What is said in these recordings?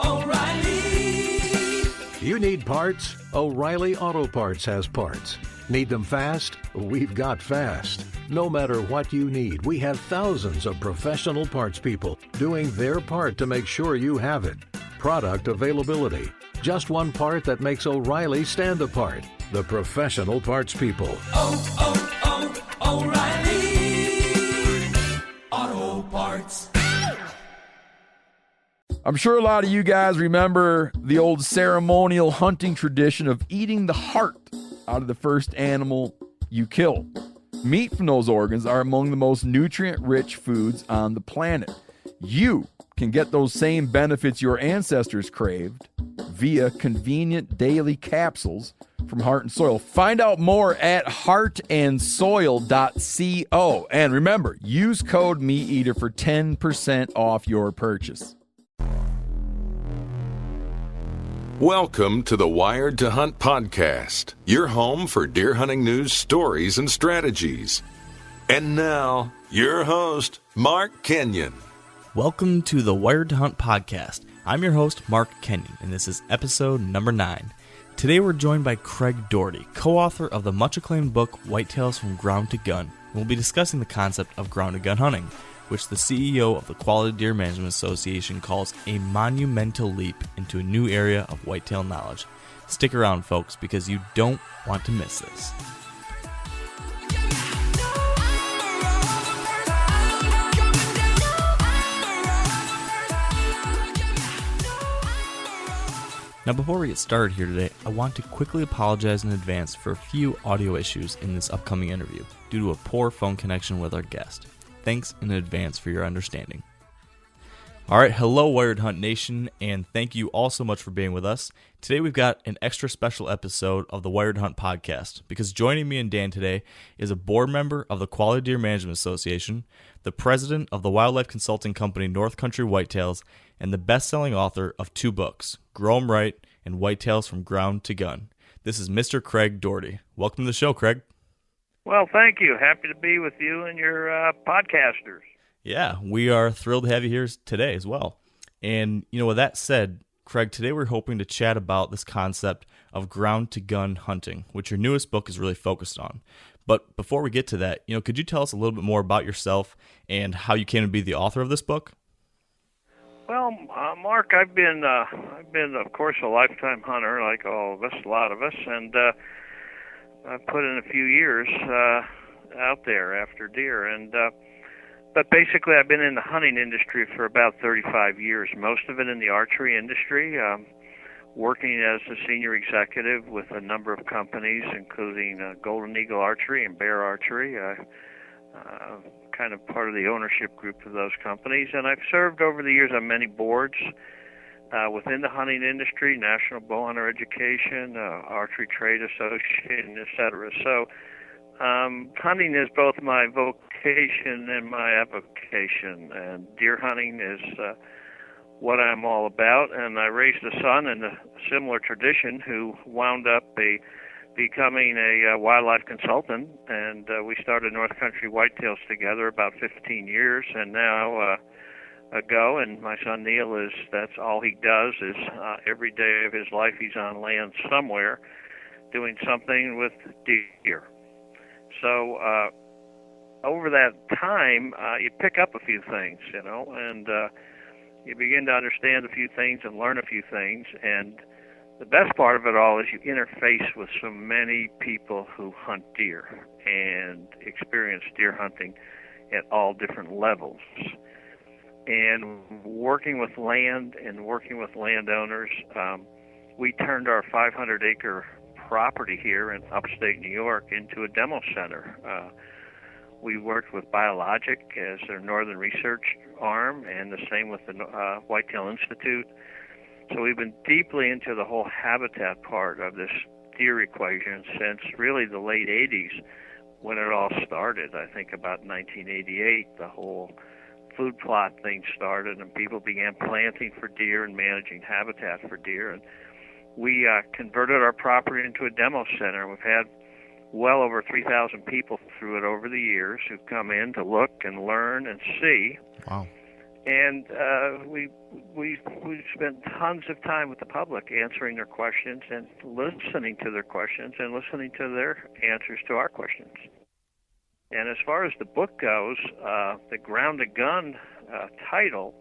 O'Reilly. You need parts? O'Reilly Auto Parts has parts. Need them fast? We've got fast. No matter what you need, we have thousands of professional parts people doing their part to make sure you have it. Product availability. Just one part that makes O'Reilly stand apart. The professional parts people. O'Reilly Auto Parts. I'm sure a lot of you guys remember the old ceremonial hunting tradition of eating the heart out of the first animal you kill. Meat from those organs are among the most nutrient-rich foods on the planet. You can get those same benefits your ancestors craved via convenient daily capsules from Heart and Soil. Find out more at heartandsoil.co. And remember, use code MeatEater for 10% off your purchase. Welcome to the Wired to Hunt podcast, your home for deer hunting news, stories, and strategies. And now, your host, Mark Kenyon. Welcome to the Wired to Hunt podcast. I'm your host, Mark Kenyon, and this is episode number 9. Today we're joined by Craig Dougherty, co-author of the much-acclaimed book, Whitetails from Ground to Gun, and we'll be discussing the concept of ground to gun hunting, which the CEO of the Quality Deer Management Association calls a monumental leap into a new area of whitetail knowledge. Stick around, folks, because you don't want to miss this. Now, before we get started here today, I want to quickly apologize in advance for a few audio issues in this upcoming interview due to a poor phone connection with our guest. Thanks in advance for your understanding. All right, hello Wired Hunt Nation, and thank you all so much for being with us. Today we've got an extra special episode of the Wired Hunt podcast because joining me and Dan today is a board member of the Quality Deer Management Association, the president of the wildlife consulting company North Country Whitetails, and the best-selling author of 2 books, Grow 'em Right and Whitetails from Ground to Gun. This is Mr. Craig Dougherty. Welcome to the show, Craig. Well, thank you. Happy to be with you and your podcasters. Yeah, we are thrilled to have you here today as well. And, with that said, Craig, today we're hoping to chat about this concept of ground to gun hunting, which your newest book is really focused on. But before we get to that, could you tell us a little bit more about yourself and how you came to be the author of this book? Well, Mark, I've been, of course, a lifetime hunter, like all of us, a lot of us, and I've put in a few years out there after deer, but basically I've been in the hunting industry for about 35 years, most of it in the archery industry, working as a senior executive with a number of companies, including Golden Eagle Archery and Bear Archery, kind of part of the ownership group of those companies, and I've served over the years on many boards within the hunting industry, National Bowhunter Education, Archery Trade Association, etc. So hunting is both my vocation and my avocation, and deer hunting is what I'm all about. And I raised a son in a similar tradition who wound up becoming a wildlife consultant, and we started North Country Whitetails together about 15 years, and now ago, and my son Neil that's all he does is every day of his life he's on land somewhere doing something with deer. So over that time you pick up a few things, and you begin to understand a few things and learn a few things, and the best part of it all is you interface with so many people who hunt deer and experience deer hunting at all different levels. And working with land and working with landowners, we turned our 500-acre property here in upstate New York into a demo center. We worked with Biologic as their northern research arm, and the same with the Whitetail Institute. So we've been deeply into the whole habitat part of this deer equation since really the late 80s when it all started. I think about 1988, the whole food plot thing started, and people began planting for deer and managing habitat for deer. And we converted our property into a demo center. We've had well over 3,000 people through it over the years who've come in to look and learn and see. Wow. And we spent tons of time with the public answering their questions and listening to their questions and listening to their answers to our questions. And as far as the book goes, the Ground to Gun title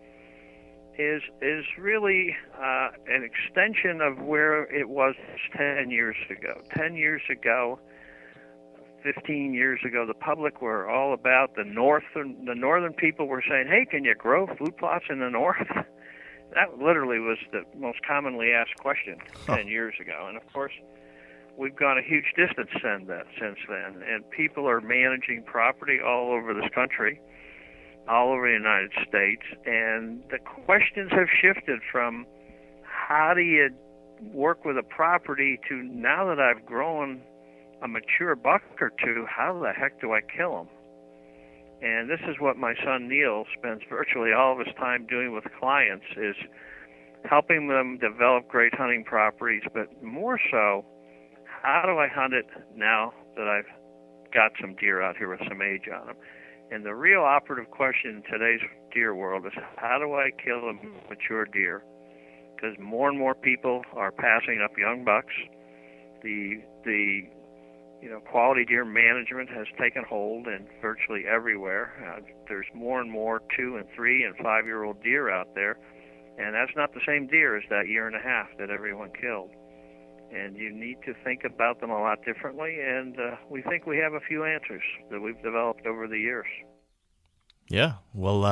is really an extension of where it was 10 years ago. 10 years ago, 15 years ago, the public were all about the northern people were saying, hey, can you grow food plots in the north? That literally was the most commonly asked question 10 years ago. And, of course, we've gone a huge distance since then. And people are managing property all over this country, all over the United States. And the questions have shifted from how do you work with a property to now that I've grown a mature buck or two, how the heck do I kill them? And this is what my son Neil spends virtually all of his time doing with clients, is helping them develop great hunting properties, but more so, how do I hunt it now that I've got some deer out here with some age on them? And the real operative question in today's deer world is, how do I kill a mature deer? Because more and more people are passing up young bucks. The quality deer management has taken hold in virtually everywhere. There's more and more 2 and 3 and 5-year-old deer out there, and that's not the same deer as that year and a half that everyone killed. And you need to think about them a lot differently, and we think we have a few answers that we've developed over the years. Yeah, well,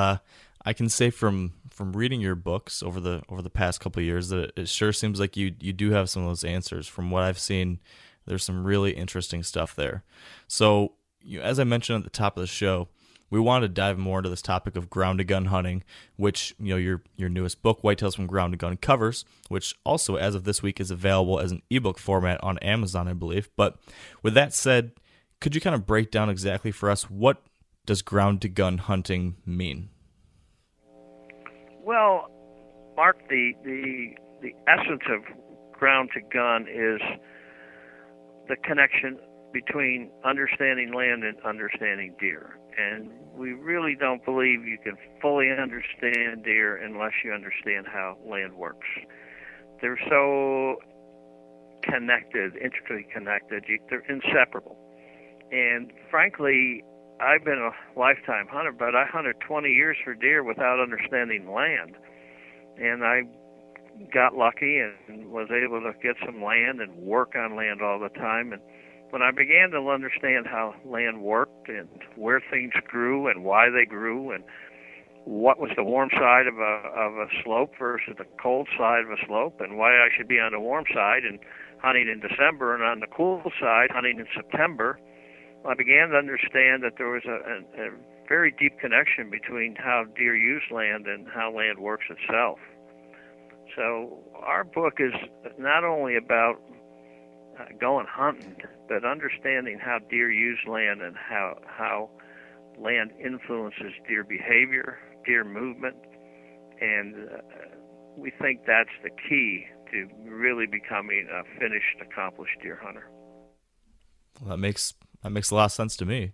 I can say from reading your books over the past couple of years that it sure seems like you do have some of those answers. From what I've seen, there's some really interesting stuff there. So, as I mentioned at the top of the show, we wanted to dive more into this topic of ground-to-gun hunting, which your newest book, Whitetails from Ground to Gun, covers, which also, as of this week, is available as an ebook format on Amazon, I believe. But with that said, could you kind of break down exactly for us, what does ground-to-gun hunting mean? Well, Mark, the essence of ground-to-gun is the connection between understanding land and understanding deer. And we really don't believe you can fully understand deer unless you understand how land works. They're so connected, intricately connected, they're inseparable. And frankly, I've been a lifetime hunter, but I hunted 20 years for deer without understanding land. And I got lucky and was able to get some land and work on land all the time. And when I began to understand how land worked and where things grew and why they grew and what was the warm side of a slope versus the cold side of a slope and why I should be on the warm side and hunting in December and on the cool side hunting in September, I began to understand that there was a very deep connection between how deer use land and how land works itself. So our book is not only about going hunting, but understanding how deer use land and how land influences deer behavior, deer movement, and we think that's the key to really becoming a finished, accomplished deer hunter. Well, that makes a lot of sense to me.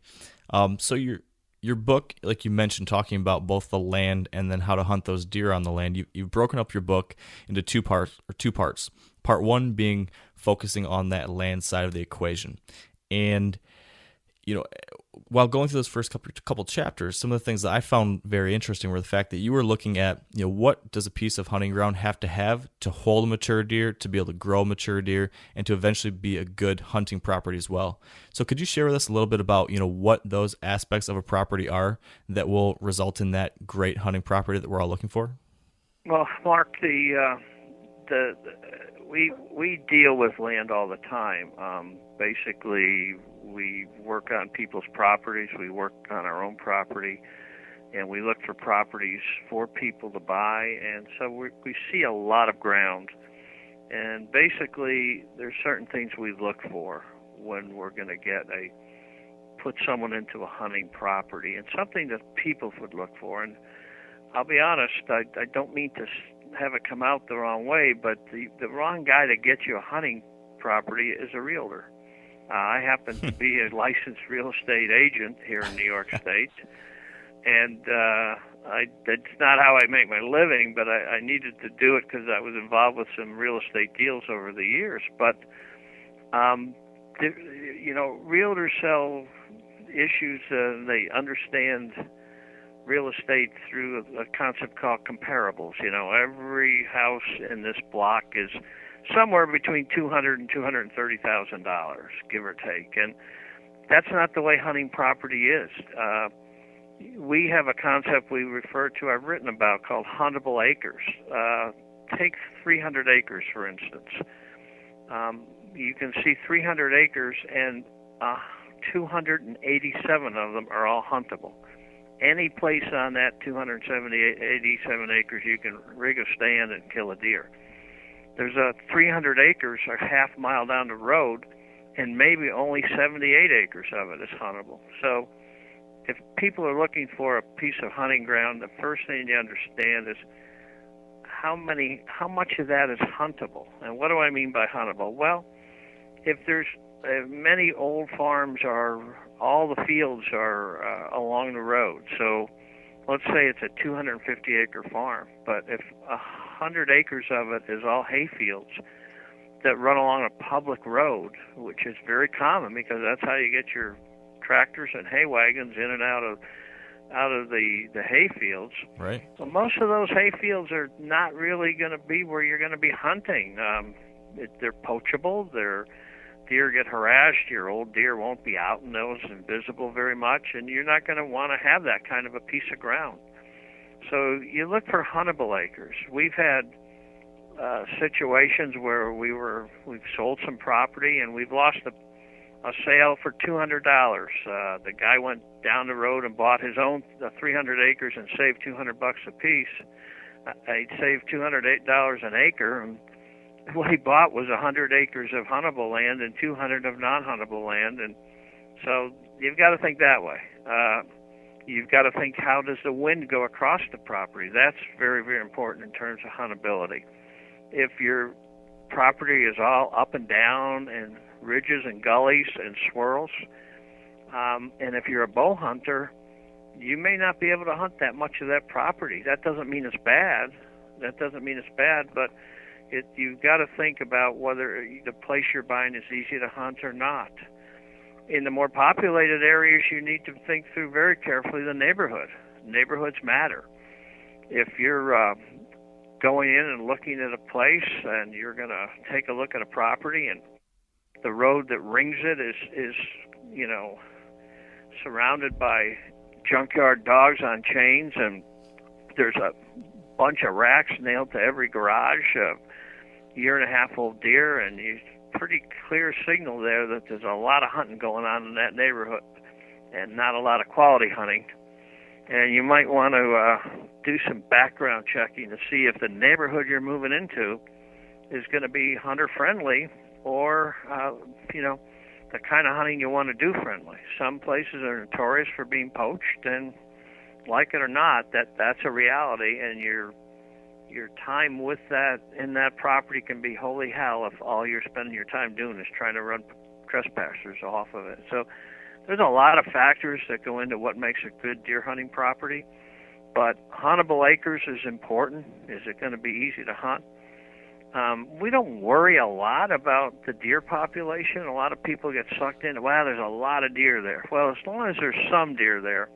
So your book, like you mentioned, talking about both the land and then how to hunt those deer on the land, you've broken up your book into two parts. Part one being focusing on that land side of the equation. And, while going through those first couple chapters, some of the things that I found very interesting were the fact that you were looking at, what does a piece of hunting ground have to hold a mature deer, to be able to grow a mature deer, and to eventually be a good hunting property as well. So could you share with us a little bit about, what those aspects of a property are that will result in that great hunting property that we're all looking for? Well, Mark, we deal with land all the time. Basically, we work on people's properties, we work on our own property, and we look for properties for people to buy, and so we see a lot of ground. And basically, there's certain things we look for when we're going to put someone into a hunting property, and something that people would look for. And I'll be honest, I don't mean to have it come out the wrong way, but the wrong guy to get you a hunting property is a realtor. I happen to be a licensed real estate agent here in New York State, and it's not how I make my living, but I needed to do it because I was involved with some real estate deals over the years. But, realtors sell issues, they understand real estate through a concept called comparables. Every house in this block is somewhere between $200,000 and $230,000, give or take. And that's not the way hunting property is. We have a concept we refer to, I've written about, called huntable acres. Take 300 acres, for instance. You can see 300 acres, and 287 of them are all huntable. Any place on that 287 acres, you can rig a stand and kill a deer. There's 300 acres or half mile down the road, and maybe only 78 acres of it is huntable. So if people are looking for a piece of hunting ground, the first thing you understand is how much of that is huntable. And what do I mean by huntable? Well, if there's many old farms, all the fields are along the road. So let's say it's a 250-acre farm, but if 100 acres of it is all hay fields that run along a public road, which is very common because that's how you get your tractors and hay wagons in and out of the hay fields. Right. Well, most of those hay fields are not really going to be where you're going to be hunting. They're poachable. Deer get harassed. Your old deer won't be out in those and visible very much, and you're not going to want to have that kind of a piece of ground. So you look for huntable acres. We've had situations where we've sold some property and we've lost a sale for $200. The guy went down the road and bought his own 300 acres and saved $200 a piece. He saved $208 an acre, and what he bought was 100 acres of huntable land and 200 of non-huntable land. And so you've got to think that way. You've got to think, how does the wind go across the property? That's very, very important in terms of huntability. If your property is all up and down and ridges and gullies and swirls, and if you're a bow hunter, you may not be able to hunt that much of that property. That doesn't mean it's bad. But you've got to think about whether the place you're buying is easy to hunt or not. In the more populated areas, you need to think through very carefully the neighborhood. Neighborhoods matter. If you're going in and looking at a place and you're going to take a look at a property and the road that rings it is surrounded by junkyard dogs on chains, and there's a bunch of racks nailed to every garage, a year-and-a-half-old deer, and you pretty clear signal there that there's a lot of hunting going on in that neighborhood and not a lot of quality hunting. And you might want to do some background checking to see if the neighborhood you're moving into is going to be hunter-friendly or, the kind of hunting you want to do friendly. Some places are notorious for being poached, and like it or not, that's a reality, and your time with that in that property can be holy hell if all you're spending your time doing is trying to run trespassers off of it. So there's a lot of factors that go into what makes a good deer hunting property, but huntable acres is important. Is it going to be easy to hunt? We don't worry a lot about the deer population. A lot of people get sucked into, wow, there's a lot of deer there. Well, as long as there's some deer there,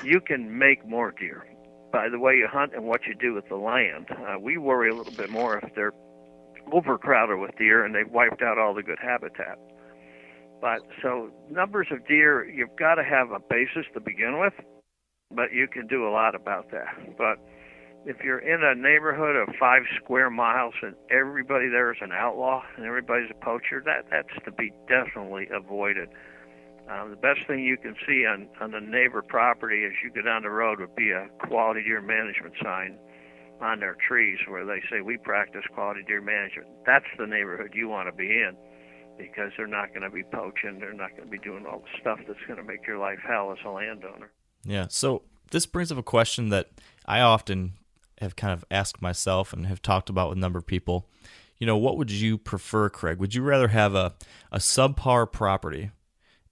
you can make more deer by the way you hunt and what you do with the land. We worry a little bit more if they're overcrowded with deer and they've wiped out all the good habitat. But so numbers of deer, you've got to have a basis to begin with, but you can do a lot about that. But if you're in a neighborhood of 5 square miles and everybody there is an outlaw and everybody's a poacher, that's to be definitely avoided. The best thing you can see on the neighbor property as you go down the road would be a quality deer management sign on their trees where they say, we practice quality deer management. That's the neighborhood you want to be in, because they're not going to be poaching. They're not going to be doing all the stuff that's going to make your life hell as a landowner. Yeah, so this brings up a question that I often have kind of asked myself and have talked about with a number of people. What would you prefer, Craig? Would you rather have a subpar property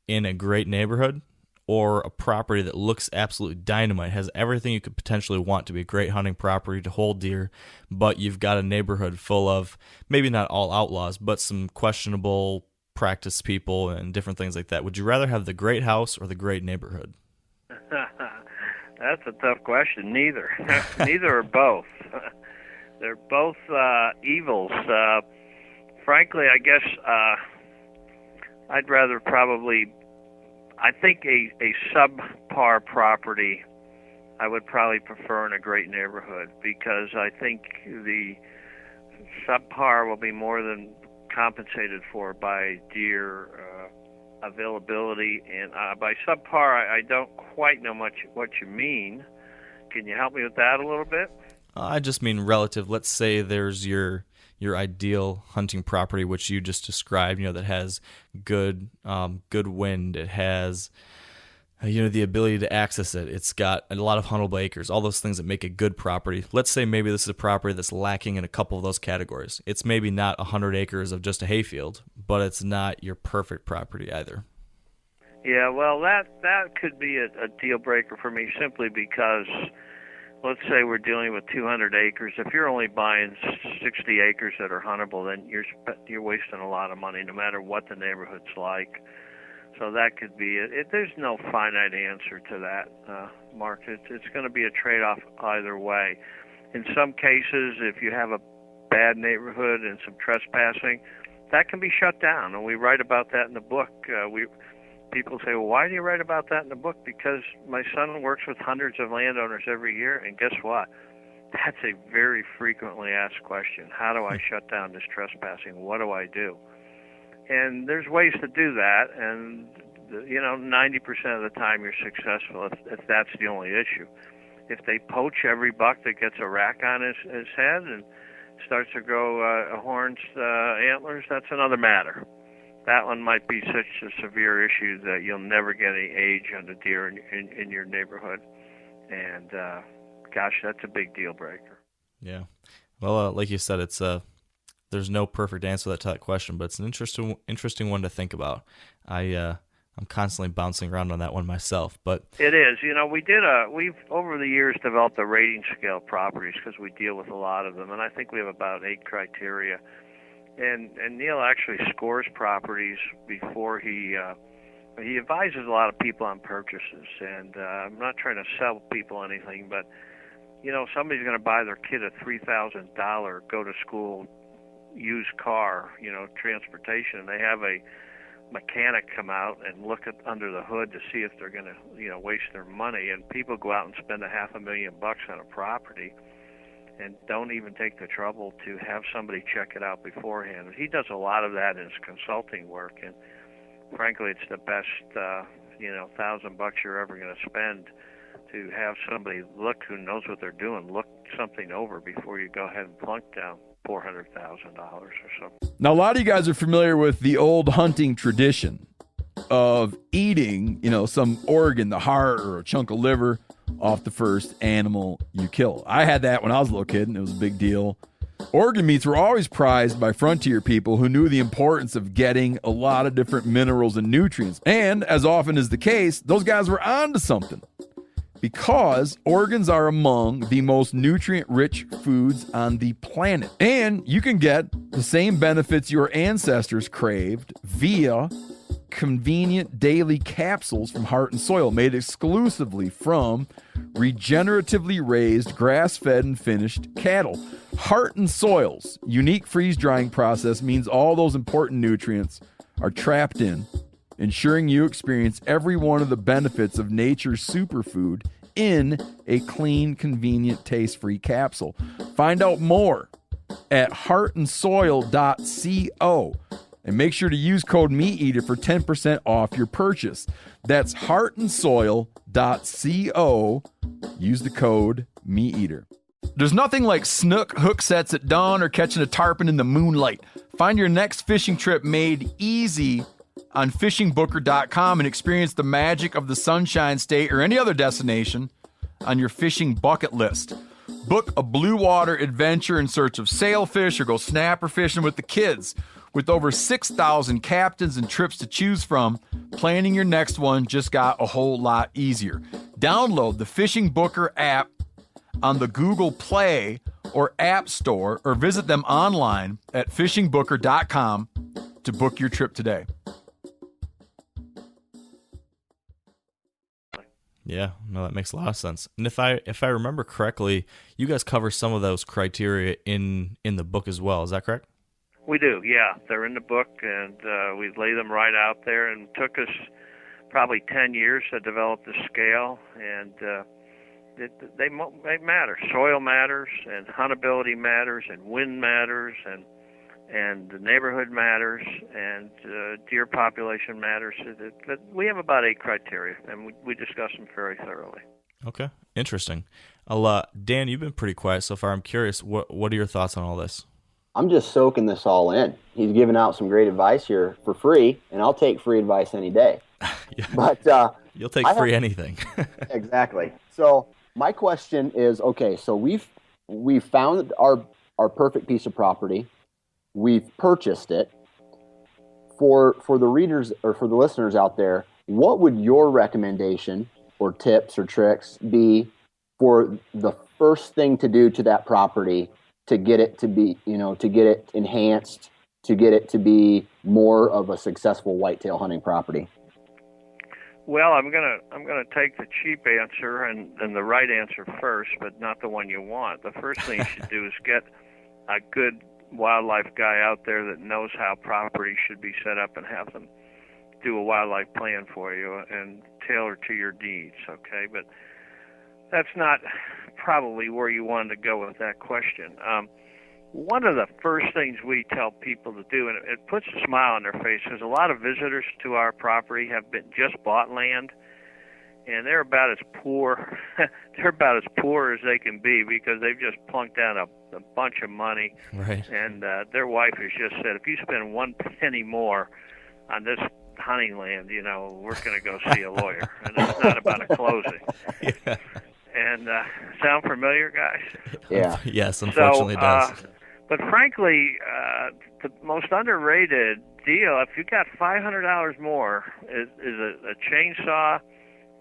in a great neighborhood, or a property that looks absolutely dynamite, has everything you could potentially want to be a great hunting property to hold deer, but you've got a neighborhood full of maybe not all outlaws, but some questionable practice people and different things like that? Would you rather have the great house or the great neighborhood? That's a tough question. Neither. Neither or both. They're both evils. Frankly, I guess I'd rather probably, I think a subpar property I would probably prefer in a great neighborhood, because I think the subpar will be more than compensated for by deer availability. And by subpar, I don't quite know much what you mean. Can you help me with that a little bit? I just mean relative. Let's say there's your ideal hunting property, which you just described, that has good wind. It has, the ability to access it. It's got a lot of huntable acres, all those things that make a good property. Let's say maybe this is a property that's lacking in a couple of those categories. It's maybe not 100 acres of just a hayfield, but it's not your perfect property either. Yeah, well, that could be a deal breaker for me, simply because let's say we're dealing with 200 acres. If you're only buying 60 acres that are huntable, then you're wasting a lot of money, no matter what the neighborhood's like. So that could be it. There's no finite answer to that, Mark. It's going to be a trade-off either way. In some cases, if you have a bad neighborhood and some trespassing, that can be shut down, and we write about that in the book. People say, well, why do you write about that in the book? Because my son works with hundreds of landowners every year, and guess what? That's a very frequently asked question. How do I shut down this trespassing? What do I do? And there's ways to do that, and 90% of the time you're successful if that's the only issue. If they poach every buck that gets a rack on his head and starts to grow horns, antlers, that's another matter. That one might be such a severe issue that you'll never get any age on the deer in your neighborhood. And, gosh, that's a big deal breaker. Yeah. Well, like you said, it's there's no perfect answer to that question, but it's an interesting one to think about. I'm constantly bouncing around on that one myself, but it is. We've over the years developed a rating scale of properties because we deal with a lot of them, and I think we have about 8 criteria. And Neil actually scores properties before he advises a lot of people on purchases. And I'm not trying to sell people anything, but somebody's going to buy their kid a $3,000 go-to-school used car, transportation, and they have a mechanic come out and look under the hood to see if they're going to waste their money. And people go out and spend $500,000 on a property and don't even take the trouble to have somebody check it out beforehand. He does a lot of that in his consulting work, and frankly, it's the best, $1,000 you're ever going to spend to have somebody who knows what they're doing, look something over before you go ahead and plunk down $400,000 or so. Now, a lot of you guys are familiar with the old hunting tradition of eating, some organ, the heart or a chunk of liver, off the first animal you kill. I had that when I was a little kid, and it was a big deal. Organ meats were always prized by frontier people who knew the importance of getting a lot of different minerals and nutrients. And as often is the case, those guys were onto something, because organs are among the most nutrient-rich foods on the planet. And you can get the same benefits your ancestors craved via convenient daily capsules from Heart and Soil, made exclusively from regeneratively raised, grass-fed, and finished cattle. Heart and Soil's unique freeze-drying process means all those important nutrients are trapped in, ensuring you experience every one of the benefits of nature's superfood in a clean, convenient, taste-free capsule. Find out more at heartandsoil.co. And make sure to use code MeatEater for 10% off your purchase. That's heartandsoil.co. Use the code MeatEater. There's nothing like snook hook sets at dawn or catching a tarpon in the moonlight. Find your next fishing trip made easy on fishingbooker.com and experience the magic of the Sunshine State or any other destination on your fishing bucket list. Book a blue water adventure in search of sailfish or go snapper fishing with the kids. With over 6,000 captains and trips to choose from, planning your next one just got a whole lot easier. Download the Fishing Booker app on the Google Play or App Store, or visit them online at fishingbooker.com to book your trip today. Yeah, no, that makes a lot of sense. And if I remember correctly, you guys cover some of those criteria in the book as well. Is that correct? We do, yeah. They're in the book, and we lay them right out there. And it took us probably 10 years to develop the scale, and they matter. Soil matters, and huntability matters, and wind matters, and the neighborhood matters, and deer population matters. But we have about 8 criteria, and we discuss them very thoroughly. Okay, interesting. Dan, you've been pretty quiet so far. I'm curious, what are your thoughts on all this? I'm just soaking this all in. He's giving out some great advice here for free, and I'll take free advice any day. Yeah. But you'll take free anything. Exactly. So my question is, okay, so we've found our perfect piece of property. We've purchased it. For the readers or for the listeners out there, what would your recommendation or tips or tricks be for the first thing to do to that property to get it to be, to get it enhanced, to get it to be more of a successful whitetail hunting property? Well, I'm gonna take the cheap answer and the right answer first, but not the one you want. The first thing you should do is get a good wildlife guy out there that knows how property should be set up and have them do a wildlife plan for you and tailor to your needs, okay? But that's not probably where you wanted to go with that question. One of the first things we tell people to do, and it puts a smile on their face, because a lot of visitors to our property have just bought land, and they're about as poor as they can be, because they've just plunked down a bunch of money. Right. And their wife has just said, if you spend one penny more on this hunting land, we're going to go see a lawyer. And it's not about a closing. Yeah. And sound familiar, guys? Yeah. Yes, unfortunately it does. But frankly, the most underrated deal, if you got $500 more, is a chainsaw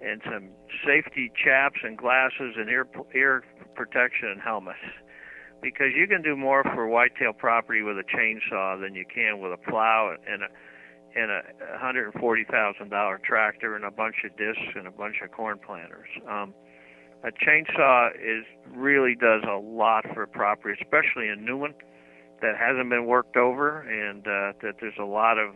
and some safety chaps and glasses and ear protection and helmets. Because you can do more for whitetail property with a chainsaw than you can with a plow and a $140,000 tractor and a bunch of discs and a bunch of corn planters. A chainsaw really does a lot for property, especially a new one that hasn't been worked over, and that there's a lot of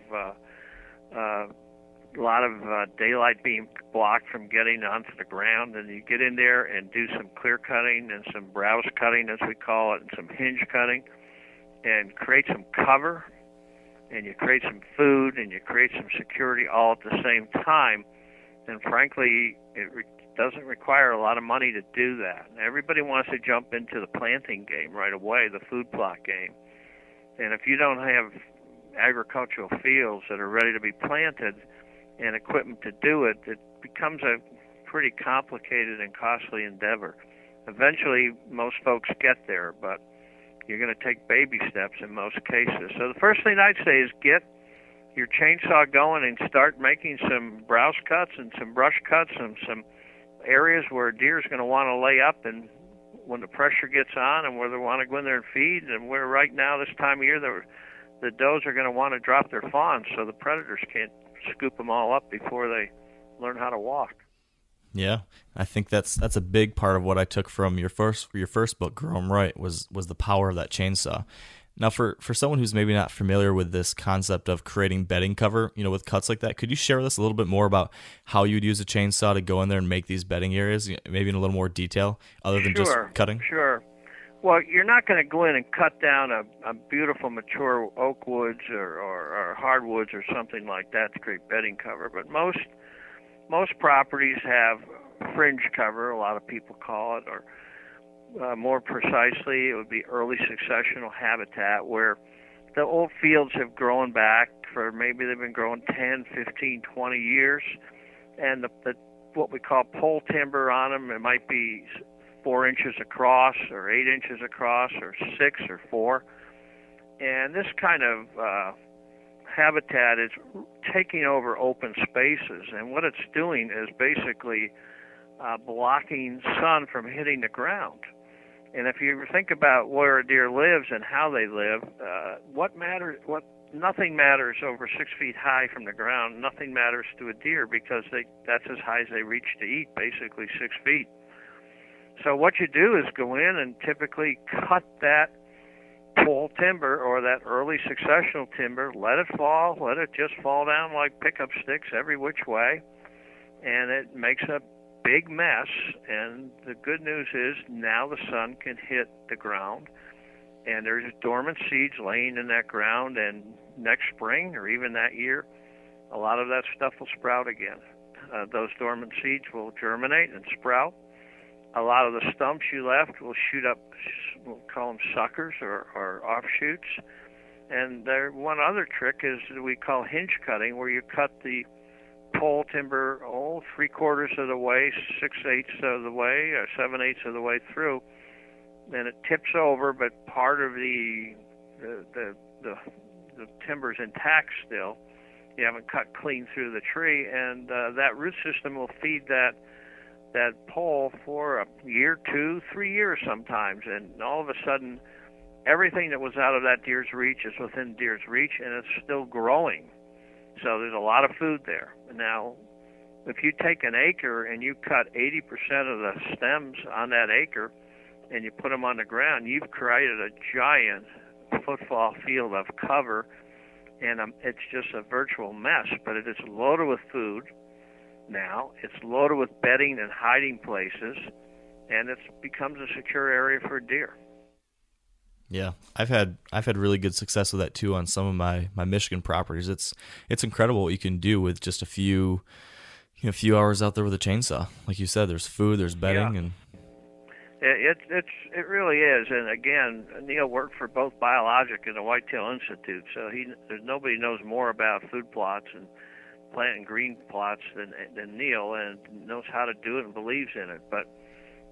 daylight being blocked from getting onto the ground. And you get in there and do some clear cutting and some browse cutting, as we call it, and some hinge cutting, and create some cover, and you create some food, and you create some security all at the same time. And frankly, it doesn't require a lot of money to do that. Everybody wants to jump into the planting game right away, the food plot game. And if you don't have agricultural fields that are ready to be planted and equipment to do it, it becomes a pretty complicated and costly endeavor. Eventually, most folks get there, but you're going to take baby steps in most cases. So the first thing I'd say is get your chainsaw going and start making some browse cuts and some brush cuts and some areas where deer is going to want to lay up, and when the pressure gets on, and where they want to go in there and feed, and where right now this time of year the does are going to want to drop their fawns, so the predators can't scoop them all up before they learn how to walk. Yeah, I think that's a big part of what I took from your first book, Grow 'em Right, was the power of that chainsaw. Now, for someone who's maybe not familiar with this concept of creating bedding cover, with cuts like that, could you share with us a little bit more about how you'd use a chainsaw to go in there and make these bedding areas, maybe in a little more detail, other than just cutting? Sure. Well, you're not going to go in and cut down a beautiful mature oak woods or hardwoods or something like that to create bedding cover. But most properties have fringe cover, a lot of people call it, or more precisely, it would be early successional habitat, where the old fields have grown back for maybe they've been growing 10, 15, 20 years, and the what we call pole timber on them, it might be 4 inches across or 8 inches across or 6 or 4. And this kind of habitat is taking over open spaces, and what it's doing is basically blocking sun from hitting the ground. And if you think about where a deer lives and how they live, nothing matters over 6 feet high from the ground. Nothing matters to a deer because that's as high as they reach to eat, basically 6 feet. So what you do is go in and typically cut that pole timber or that early successional timber, let it just fall down like pickup sticks every which way, and it makes a big mess. And the good news is now the sun can hit the ground, and there's dormant seeds laying in that ground, and next spring or even that year, a lot of that stuff will sprout again. Those dormant seeds will germinate and sprout. A lot of the stumps you left will shoot up, we'll call them suckers or offshoots. And one other trick is we call hinge cutting, where you cut the pole timber 3/4 of the way, 6/8 of the way, or 7/8 of the way through, and it tips over, but part of the timber's intact still. You haven't cut clean through the tree, and that root system will feed that pole for a year, 2, 3 years sometimes, and all of a sudden everything that was out of that deer's reach is within deer's reach, and it's still growing. So there's a lot of food there. Now, if you take an acre and you cut 80% of the stems on that acre and you put them on the ground, you've created a giant football field of cover, and it's just a virtual mess, but it is loaded with food. Now it's loaded with bedding and hiding places, and it becomes a secure area for deer. Yeah, I've had really good success with that too on some of my Michigan properties. It's incredible what you can do with just a few hours out there with a chainsaw. Like you said, there's food, there's bedding, and it really is. And again, Neil worked for both Biologic and the Whitetail Institute, so there's nobody knows more about food plots and planting green plots than Neil, and knows how to do it and believes in it. But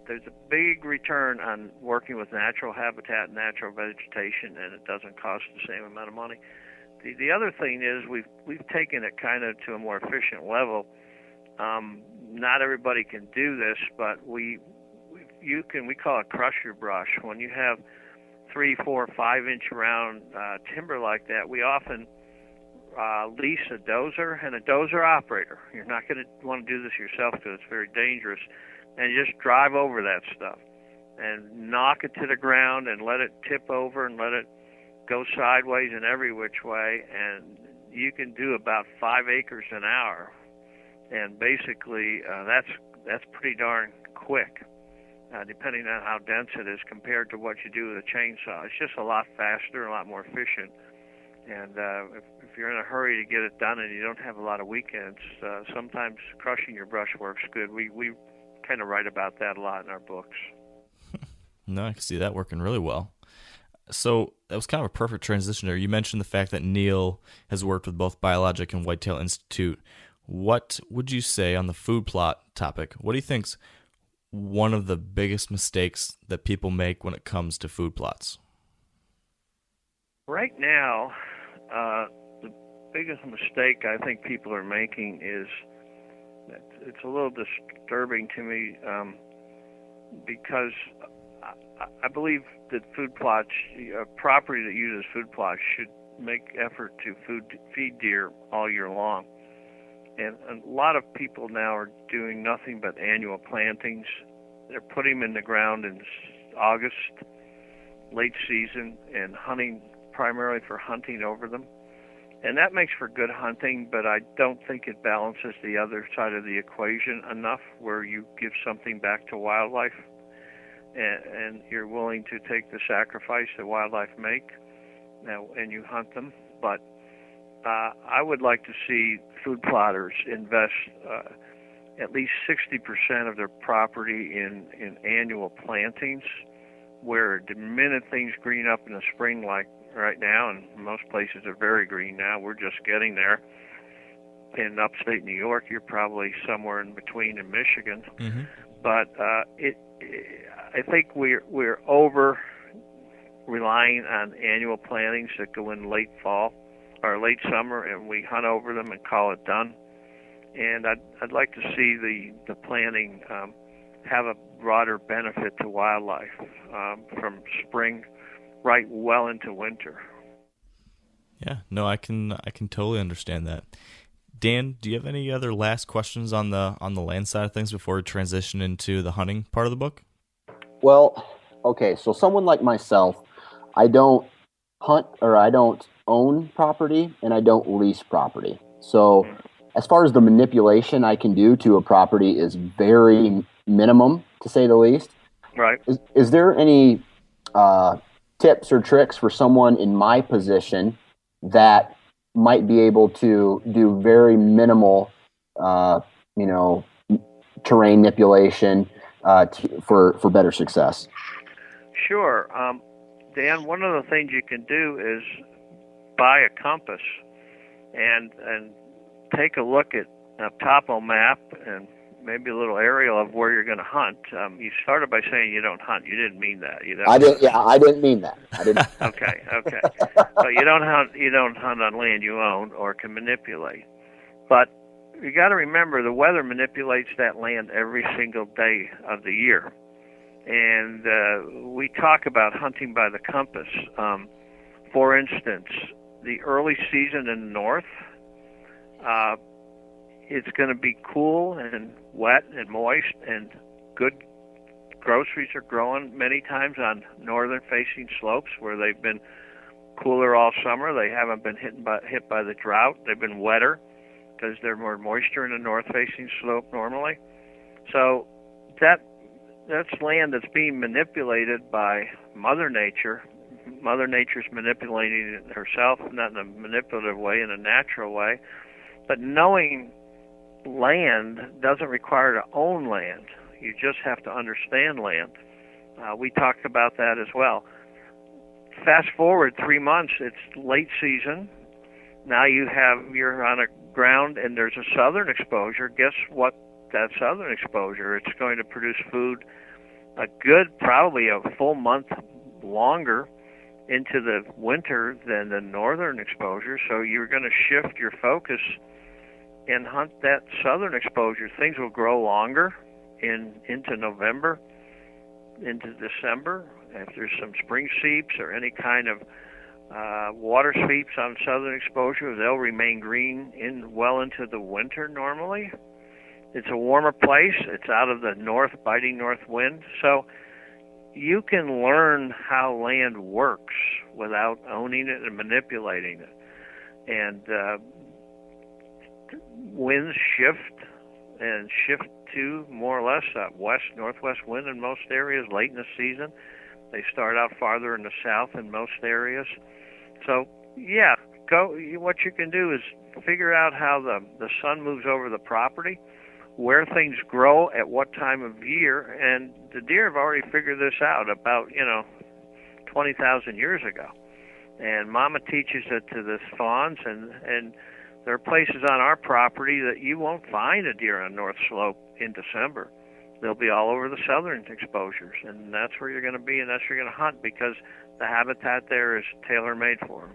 there's a big return on working with natural habitat and natural vegetation, and it doesn't cost the same amount of money. The other thing is we've taken it kind of to a more efficient level. Not everybody can do this, but we call it crush your brush. When you have 3, 4, 5 inch round timber like that, we often lease a dozer and a dozer operator. You're not going to want to do this yourself because it's very dangerous. And you just drive over that stuff and knock it to the ground and let it tip over and let it go sideways in every which way. And you can do about 5 acres an hour. And basically, that's pretty darn quick, depending on how dense it is compared to what you do with a chainsaw. It's just a lot faster and a lot more efficient. And if you're in a hurry to get it done and you don't have a lot of weekends, sometimes crushing your brush works good. We kind of write about that a lot in our books. No, I can see that working really well. So that was kind of a perfect transition there. You mentioned the fact that Neil has worked with both Biologic and Whitetail Institute. What would you say on the food plot topic? What do you think's one of the biggest mistakes that people make when it comes to food plots? Right now, the biggest mistake I think people are making is that it's a little disturbing to me because I believe that food plots, a property that uses food plots, should make effort to feed deer all year long. And a lot of people now are doing nothing but annual plantings. They're putting them in the ground in August, late season, and hunting primarily for hunting over them. And that makes for good hunting, but I don't think it balances the other side of the equation enough, where you give something back to wildlife and you're willing to take the sacrifice that wildlife make and you hunt them. But I would like to see food plotters invest at least 60% of their property in annual plantings, where the minute things green up in the spring, like right now, and most places are very green now, we're just getting there. In upstate New York, you're probably somewhere in between in Michigan. Mm-hmm. But I think we're over relying on annual plantings that go in late fall or late summer, and we hunt over them and call it done. And I'd like to see the planting have a broader benefit to wildlife from spring right well into winter. Yeah, no, I can totally understand that. Dan, do you have any other last questions on the land side of things before we transition into the hunting part of the book? Well, okay, so someone like myself, I don't hunt, or I don't own property, and I don't lease property. So as far as the manipulation I can do to a property is very minimum, to say the least. Right. Is there any tips or tricks for someone in my position that might be able to do very minimal, terrain manipulation for better success? Sure. Dan, one of the things you can do is buy a compass and take a look at a topo map and maybe a little aerial of where you're going to hunt. You started by saying you don't hunt. You didn't mean that. I didn't. Yeah, I didn't mean that. I didn't. Okay. So you don't hunt. You don't hunt on land you own or can manipulate. But you got to remember the weather manipulates that land every single day of the year. And we talk about hunting by the compass. For instance, the early season in the north, it's going to be cool and wet and moist, and good groceries are growing many times on northern-facing slopes where they've been cooler all summer. They haven't been hit by the drought. They've been wetter because there's more moisture in the north-facing slope normally. So that's land that's being manipulated by Mother Nature. Mother Nature's manipulating it herself, not in a manipulative way, in a natural way. But knowing land doesn't require to own land. You just have to understand land. We talked about that as well. Fast forward 3 months, it's late season. Now you're on a ground and there's a southern exposure. Guess what? That southern exposure, it's going to produce food probably a full month longer into the winter than the northern exposure. So you're going to shift your focus and hunt that southern exposure. Things will grow longer into November, into December. If there's some spring seeps or any kind of water sweeps on southern exposure, they'll remain green well into the winter normally. It's a warmer place. It's out of the biting north wind. So you can learn how land works without owning it and manipulating it. And winds shift to more or less northwest wind in most areas late in the season. They start out farther in the south in most areas. So, yeah, what you can do is figure out how the sun moves over the property, where things grow at what time of year, and the deer have already figured this out about 20,000 years ago. And Mama teaches it to the fawns, and there are places on our property that you won't find a deer on North Slope in December. They'll be all over the southern exposures, and that's where you're going to be, and that's where you're going to hunt, because the habitat there is tailor-made for them.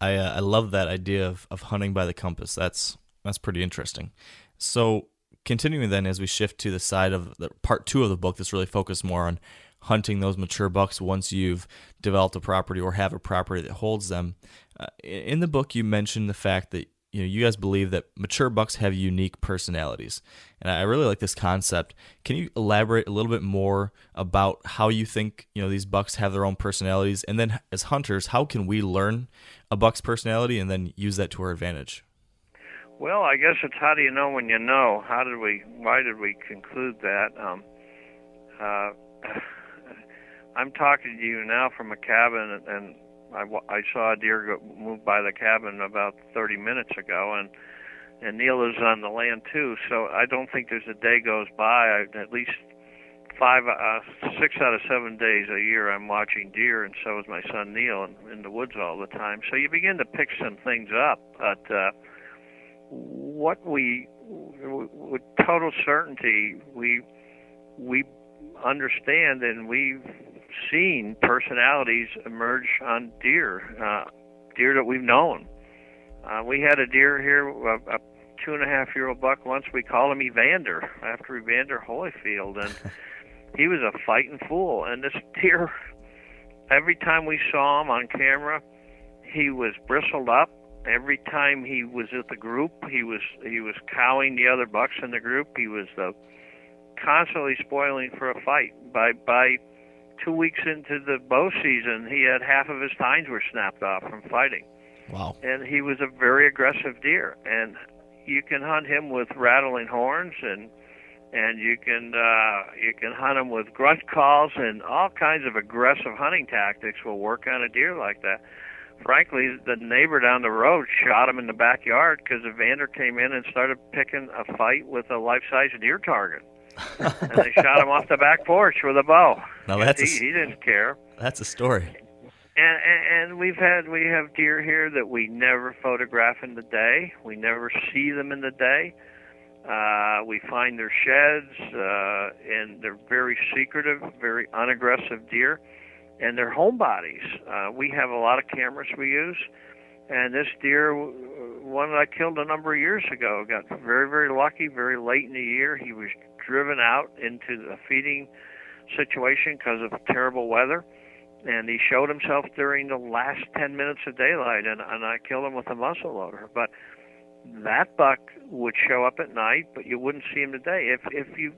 I love that idea of hunting by the compass. That's pretty interesting. So continuing then, as we shift to the side of the part 2 of the book, that's really focused more on hunting those mature bucks once you've developed a property or have a property that holds them. In the book, you mentioned the fact that you guys believe that mature bucks have unique personalities, and I really like this concept. Can you elaborate a little bit more about how you think these bucks have their own personalities, and then as hunters, how can we learn a buck's personality and then use that to our advantage? Well, I guess it's how do you know when you know? Why did we conclude that? I'm talking to you now from a cabin, and I saw a deer move by the cabin about 30 minutes ago, and Neil is on the land too. So I don't think there's a day goes by. At least 6 out of 7 days a year I'm watching deer, and so is my son Neil in the woods all the time. So you begin to pick some things up. But what with total certainty, we understand, and we've seen personalities emerge on deer. deer that we've known. We had a deer here, a 2.5-year-old buck once. We called him Evander, after Evander Holyfield, and he was a fighting fool. And this deer, every time we saw him on camera, he was bristled up. Every time he was at the group, he was cowing the other bucks in the group. He was constantly spoiling for a fight. By 2 weeks into the bow season, he had half of his tines were snapped off from fighting. Wow. And he was a very aggressive deer. And you can hunt him with rattling horns, and you can hunt him with grunt calls, and all kinds of aggressive hunting tactics will work on a deer like that. Frankly, the neighbor down the road shot him in the backyard because Evander came in and started picking a fight with a life-size deer target. And they shot him off the back porch with a bow. Now He didn't care. That's a story. And we have deer here that we never photograph in the day. We never see them in the day. We find their sheds, and they're very secretive, very unaggressive deer. And they're homebodies. We have a lot of cameras we use. And this deer, one that I killed a number of years ago, got very, very lucky very late in the year. He was driven out into a feeding situation because of terrible weather. And he showed himself during the last 10 minutes of daylight, and I killed him with a muzzle loader. But that buck would show up at night, but you wouldn't see him today. If you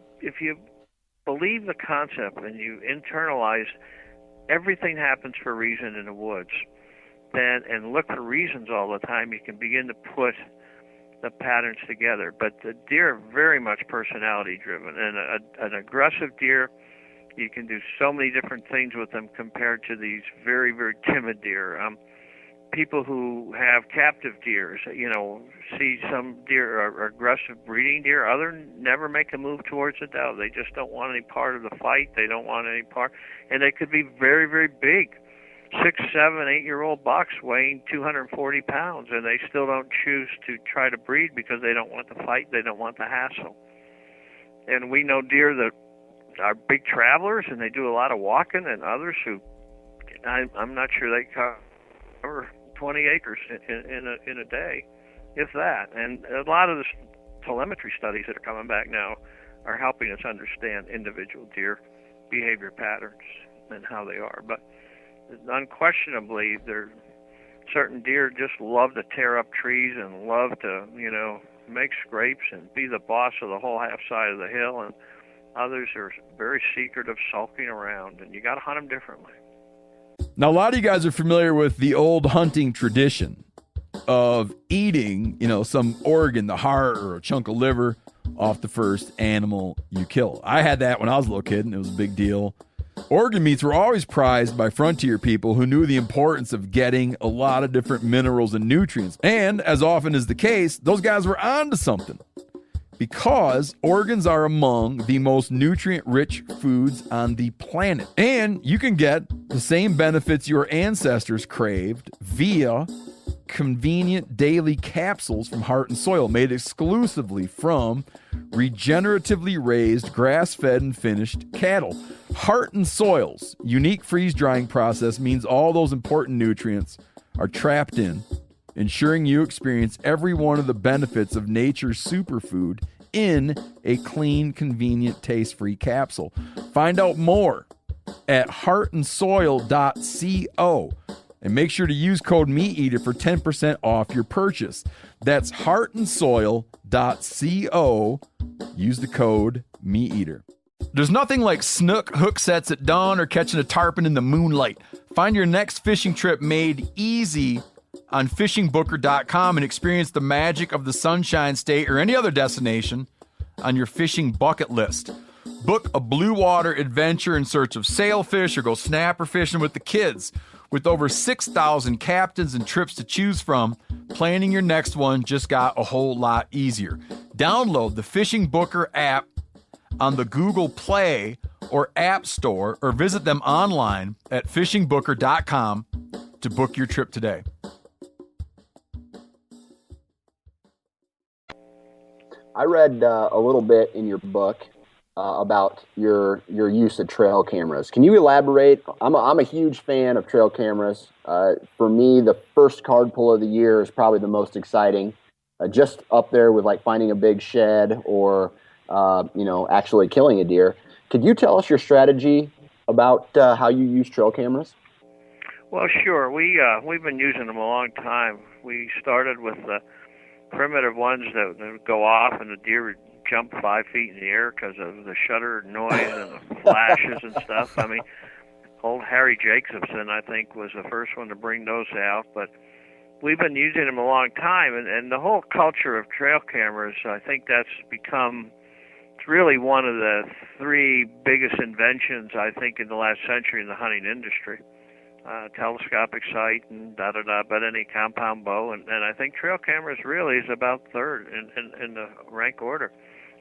believe the concept and you internalize everything happens for a reason in the woods, and look for reasons all the time, you can begin to put the patterns together. But the deer are very much personality driven, and an aggressive deer, you can do so many different things with them compared to these very, very timid deer. People who have captive deer, see some deer are aggressive breeding deer. Others never make a move towards the doe. They just don't want any part of the fight. They don't want any part. And they could be very, very big, 6, 7, 8-year-old bucks weighing 240 pounds, and they still don't choose to try to breed because they don't want the fight. They don't want the hassle. And we know deer that are big travelers, and they do a lot of walking, and others who I'm not sure they cover 20 acres in a day, if that. And a lot of the telemetry studies that are coming back now are helping us understand individual deer behavior patterns and how they are. But unquestionably, certain deer just love to tear up trees and love to, make scrapes and be the boss of the whole half side of the hill, and others are very secretive, sulking around, and you got to hunt them differently. Now, a lot of you guys are familiar with the old hunting tradition of eating, some organ, the heart or a chunk of liver off the first animal you kill. I had that when I was a little kid, and it was a big deal. Organ meats were always prized by frontier people who knew the importance of getting a lot of different minerals and nutrients. And as often is the case, those guys were onto something, because organs are among the most nutrient-rich foods on the planet. And you can get the same benefits your ancestors craved via convenient daily capsules from Heart and Soil, made exclusively from regeneratively raised, grass-fed, and finished cattle. Heart and Soil's unique freeze-drying process means all those important nutrients are trapped in, ensuring you experience every one of the benefits of nature's superfood in a clean, convenient, taste-free capsule. Find out more at heartandsoil.co, and make sure to use code MeatEater for 10% off your purchase. That's heartandsoil.co. Use the code MeatEater. There's nothing like snook hook sets at dawn or catching a tarpon in the moonlight. Find your next fishing trip made easy on fishingbooker.com and experience the magic of the Sunshine State or any other destination on your fishing bucket list. Book a blue water adventure in search of sailfish or go snapper fishing with the kids. With over 6,000 captains and trips to choose from, planning your next one just got a whole lot easier. Download the Fishing Booker app on the Google Play or App Store, or visit them online at fishingbooker.com to book your trip today. I read a little bit in your book about your use of trail cameras. Can you elaborate? I'm a huge fan of trail cameras. For me, the first card pull of the year is probably the most exciting. Just up there with like finding a big shed or actually killing a deer. Could you tell us your strategy about how you use trail cameras? Well, sure. We've been using them a long time. We started with the primitive ones that would go off and the deer would jump 5 feet in the air because of the shutter noise and the flashes and stuff. I mean, old Harry Jacobson, I think, was the first one to bring those out. But we've been using them a long time, and the whole culture of trail cameras, I think that's become really one of the three biggest inventions, I think, in the last century in the hunting industry. Telescopic sight and but any compound bow, and I think trail cameras really is about third in the rank order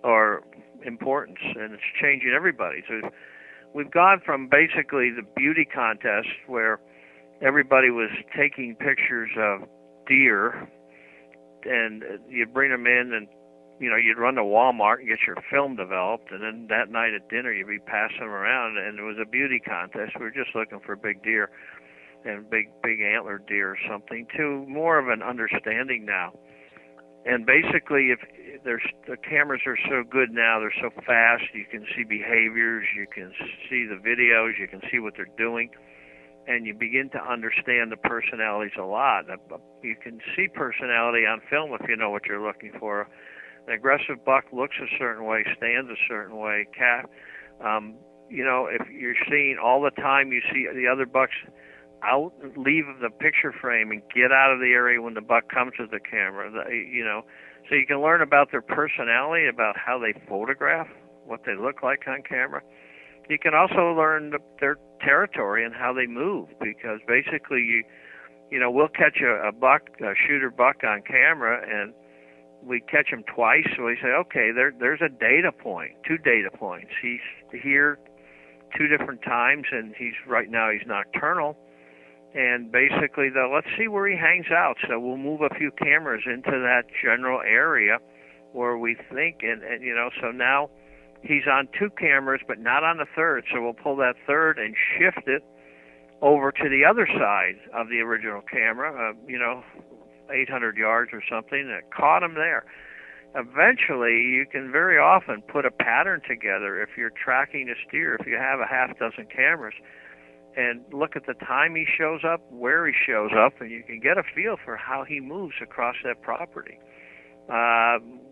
or importance, and it's changing everybody. So we've gone from basically the beauty contest where everybody was taking pictures of deer, and you'd bring them in, and you'd run to Walmart and get your film developed, and then that night at dinner you'd be passing them around, and it was a beauty contest. We were just looking for big deer and big antler deer or something, to more of an understanding now. And basically, if the cameras are so good now, they're so fast, you can see behaviors, you can see the videos, you can see what they're doing, and you begin to understand the personalities a lot. You can see personality on film if you know what you're looking for. An aggressive buck looks a certain way, stands a certain way. If you're seeing all the time, you see the other bucks out, leave the picture frame and get out of the area when the buck comes to the camera. So you can learn about their personality, about how they photograph, what they look like on camera. You can also learn their territory and how they move, because basically we'll catch a shooter buck on camera, and we catch him twice, so we say, okay, there's a data point, 2 data points. He's here 2 different times, and right now he's nocturnal. And basically, let's see where he hangs out. So we'll move a few cameras into that general area where we think, and so now he's on 2 cameras, but not on the third. So we'll pull that third and shift it over to the other side of the original camera, 800 yards or something, that caught him there. Eventually, you can very often put a pattern together if you're tracking a steer, if you have a half dozen cameras, and look at the time he shows up, where he shows up, and you can get a feel for how he moves across that property.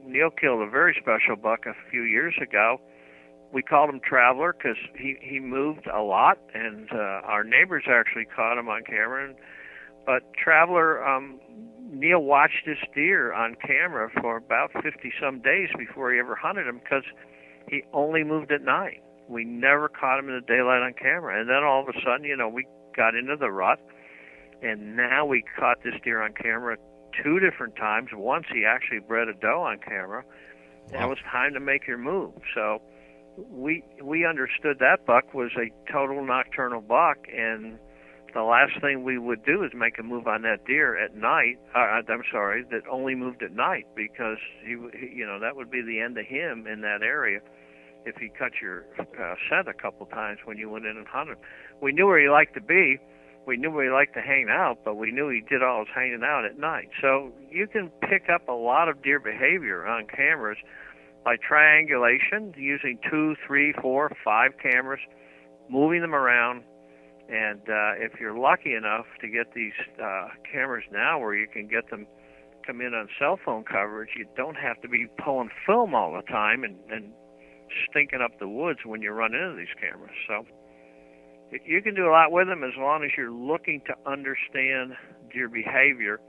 Neil killed a very special buck a few years ago. We called him Traveler because he moved a lot, and our neighbors actually caught him on camera. But Traveler, Neil watched this deer on camera for about 50-some days before he ever hunted him, because he only moved at night. We never caught him in the daylight on camera. And then all of a sudden, we got into the rut, and now we caught this deer on camera 2 different times. Once he actually bred a doe on camera, and it was time to make your move. So we understood that buck was a total nocturnal buck, and the last thing we would do is make a move on that deer at night. That only moved at night, because that would be the end of him in that area if he cut your scent a couple times when you went in and hunted. We knew where he liked to be. We knew where he liked to hang out, but we knew he did all his hanging out at night. So you can pick up a lot of deer behavior on cameras by triangulation, using 2, 3, 4, 5 cameras, moving them around. And if you're lucky enough to get these cameras now where you can get them come in on cell phone coverage, you don't have to be pulling film all the time and stinking up the woods when you run into these cameras. So you can do a lot with them as long as you're looking to understand deer behavior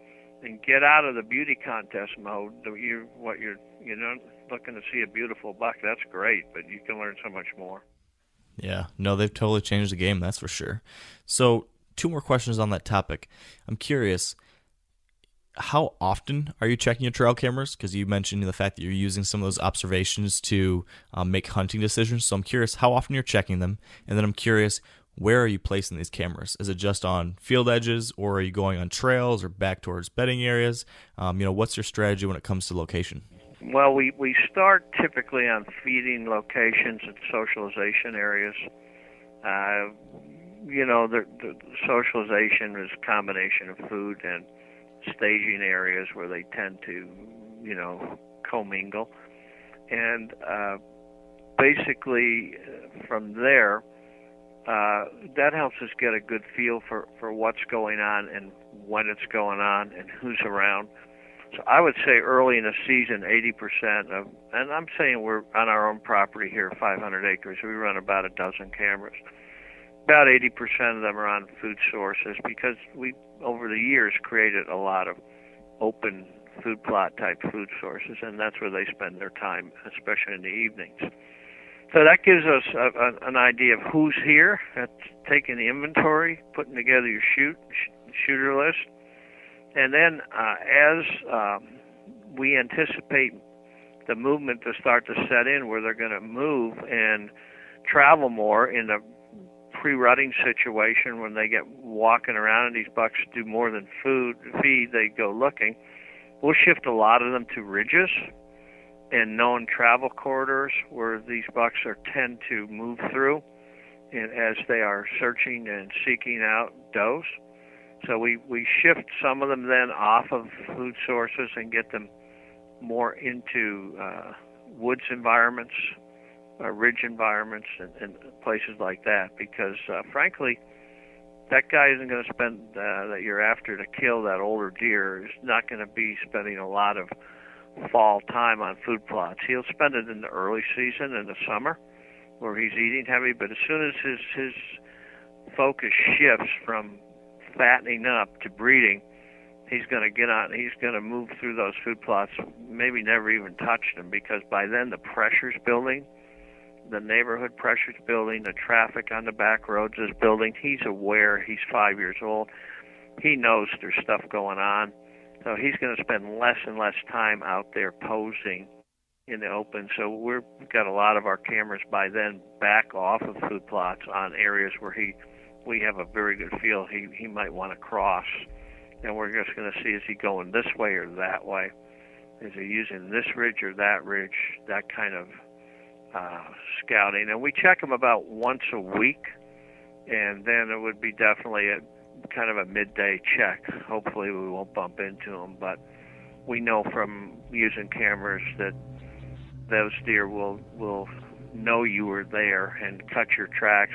and get out of the beauty contest mode. You're looking to see a beautiful buck. That's great, but you can learn so much more. Yeah, no, they've totally changed the game, that's for sure. So 2 more questions on that topic. I'm curious, how often are you checking your trail cameras? Because you mentioned the fact that you're using some of those observations to make hunting decisions. So I'm curious how often you're checking them. And then I'm curious, where are you placing these cameras? Is it just on field edges, or are you going on trails or back towards bedding areas? What's your strategy when it comes to location? Well, we start typically on feeding locations and socialization areas. The socialization is a combination of food and staging areas where they tend to, commingle. And basically, from there, that helps us get a good feel for what's going on and when it's going on and who's around. So I would say early in the season, 80% of, and I'm saying we're on our own property here, 500 acres, we run about a dozen cameras. About 80% of them are on food sources because we, over the years, created a lot of open food plot type food sources, and that's where they spend their time, especially in the evenings. So that gives us an idea of who's here. That's taking the inventory, putting together your shooter list. And then as we anticipate the movement to start to set in where they're going to move and travel more in a pre-rutting situation when they get walking around and these bucks do more than feed, they go looking, we'll shift a lot of them to ridges and known travel corridors where these bucks tend to move through as they are searching and seeking out does. So we shift some of them then off of food sources and get them more into woods environments, ridge environments, and places like that. Because frankly, that guy isn't going to spend that you're after to kill that older deer is not going to be spending a lot of fall time on food plots. He'll spend it in the early season in the summer where he's eating heavy. But as soon as his focus shifts from fattening up to breeding, he's going to get on. He's going to move through those food plots, maybe never even touch them, because by then the pressure's building, the neighborhood pressure's building, the traffic on the back roads is building. He's aware. He's 5 years old. He knows there's stuff going on, so he's going to spend less and less time out there posing in the open. So we've got a lot of our cameras by then back off of food plots on areas where we have a very good feel he might want to cross, and we're just going to see, is he going this way or that way? Is he using this ridge or that ridge? That kind of scouting. And we check him about once a week, and then it would be definitely kind of a midday check. Hopefully we won't bump into him, but we know from using cameras that those deer will know you were there and cut your tracks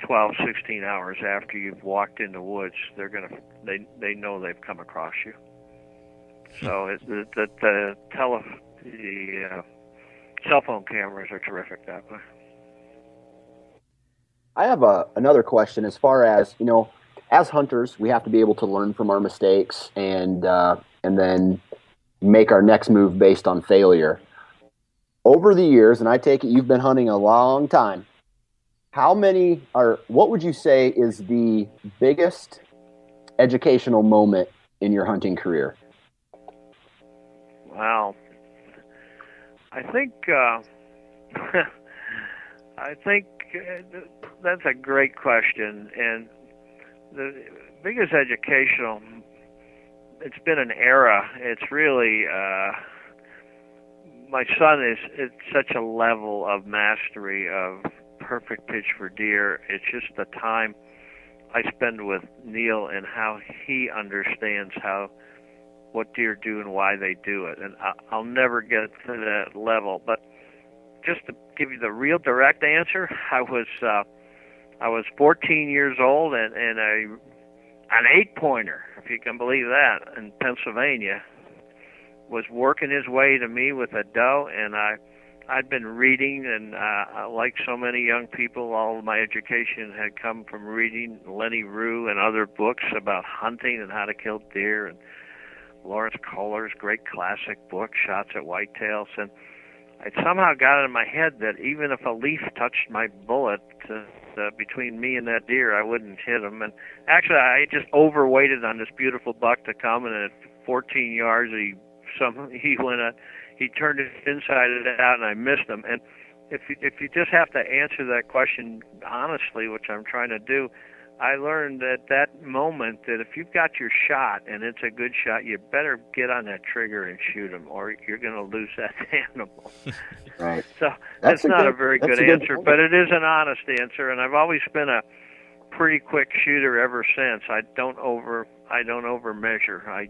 12, 16 hours after you've walked in the woods. They know they've come across you. So the cell phone cameras are terrific that way. I have another question. As far as, as hunters, we have to be able to learn from our mistakes and then make our next move based on failure. Over the years, and I take it you've been hunting a long time, what would you say is the biggest educational moment in your hunting career? Wow. I think that's a great question, and the biggest educational, it's been an era. It's really, my son is at such a level of mastery of perfect pitch for deer. It's just the time I spend with Neil and how he understands what deer do and why they do it. And I'll never get to that level. But just to give you the real direct answer, I was 14 years old and an 8-pointer, if you can believe that, in Pennsylvania, was working his way to me with a doe, and I'd been reading, and like so many young people, all of my education had come from reading Lenny Rue and other books about hunting and how to kill deer, and Lawrence Kohler's great classic book, Shots at Whitetails. And I somehow got it in my head that even if a leaf touched my bullet between me and that deer, I wouldn't hit him. And actually, I just overweighted on this beautiful buck to come, and at 14 yards, he turned it inside it out, and I missed him. And if you just have to answer that question honestly, which I'm trying to do, I learned at that moment that if you've got your shot and it's a good shot, you better get on that trigger and shoot him, or you're going to lose that animal. Right. So that's not a very good answer, but it is an honest answer, and I've always been a pretty quick shooter ever since. I don't over measure. I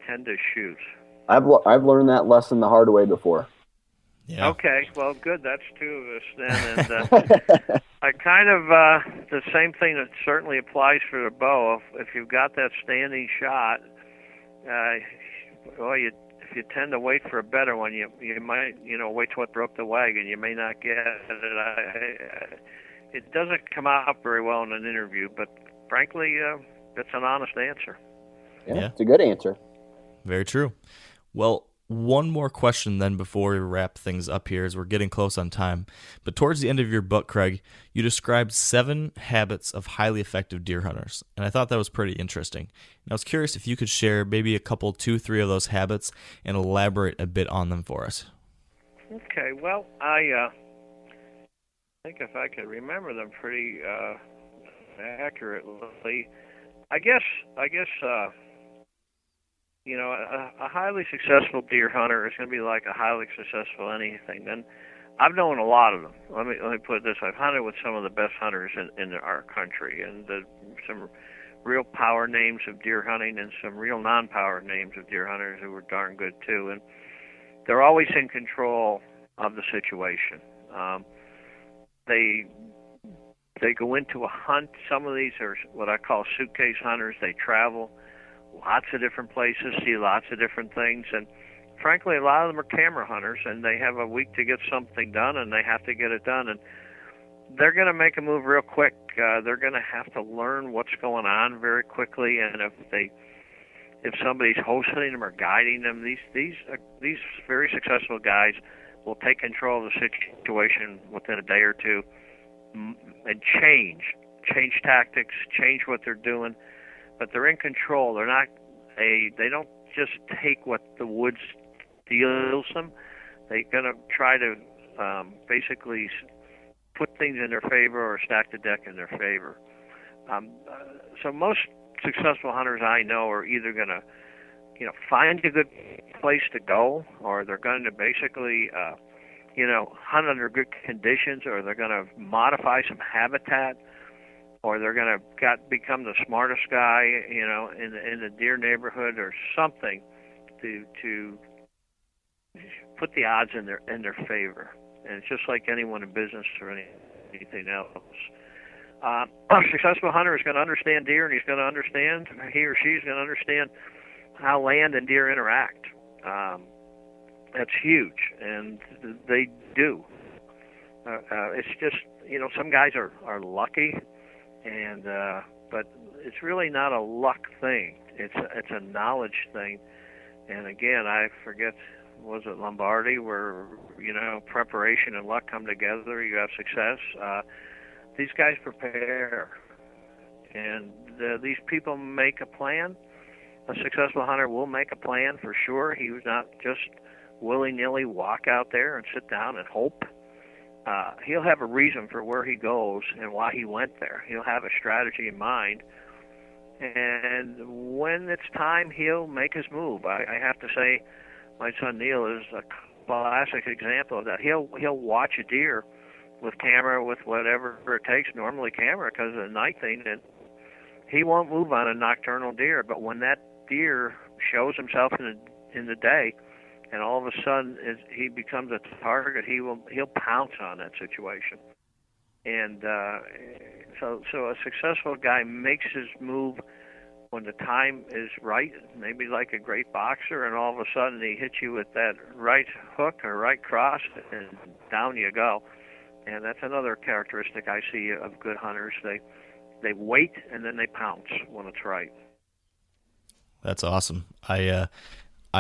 tend to shoot. I've learned that lesson the hard way before. Yeah. Okay, well, good. That's two of us then. And I kind of the same thing that certainly applies for the bow. If you've got that standing shot, if you tend to wait for a better one, you might wait till what broke the wagon. You may not get it. It doesn't come out very well in an interview, but frankly, that's an honest answer. Yeah, it's a good answer. Very true. Well, one more question then before we wrap things up here, as we're getting close on time. But towards the end of your book, Craig, you described 7 habits of highly effective deer hunters, and I thought that was pretty interesting. And I was curious if you could share maybe a couple, 2, 3 of those habits and elaborate a bit on them for us. Okay, well, I think if I could remember them pretty accurately, I guess. A highly successful deer hunter is going to be like a highly successful anything. And I've known a lot of them. Let me put it this way. I've hunted with some of the best hunters in our country, and some real power names of deer hunting and some real non-power names of deer hunters who were darn good too. And they're always in control of the situation. They go into a hunt. Some of these are what I call suitcase hunters. They travel lots of different places, see lots of different things, and frankly, a lot of them are camera hunters, and they have a week to get something done, and they have to get it done, and they're going to make a move real quick. They're going to have to learn what's going on very quickly, and if somebody's hosting them or guiding them, these very successful guys will take control of the situation within a day or two and change tactics, change what they're doing. But they're in control. They don't just take what the woods deals them. They're going to try to basically put things in their favor or stack the deck in their favor. So most successful hunters I know are either going to, find a good place to go, or they're going to basically, hunt under good conditions, or they're going to modify some habitat, or they're going to become the smartest guy, in the deer neighborhood or something to put the odds in their favor. And it's just like anyone in business or anything else. A successful hunter is going to understand deer, and he or she is going to understand how land and deer interact. That's huge, and they do. It's just, some guys are lucky. But it's really not a luck thing. It's a knowledge thing. And again, I forget, was it Lombardi, where preparation and luck come together, you have success. These guys prepare, and these people make a plan. A successful hunter will make a plan for sure. He was not just willy-nilly walk out there and sit down and hope. He'll have a reason for where he goes and why he went there. He'll have a strategy in mind, and when it's time, he'll make his move. I have to say, my son Neil is a classic example of that. He'll watch a deer with camera, with whatever it takes, normally camera because of the night thing, and he won't move on a nocturnal deer. But when that deer shows himself in the day, and all of a sudden he becomes a target, he'll pounce on that situation. And so a successful guy makes his move when the time is right, maybe like a great boxer, and all of a sudden he hits you with that right hook or right cross, and down you go. And that's another characteristic I see of good hunters. They wait, and then they pounce when it's right. That's awesome. I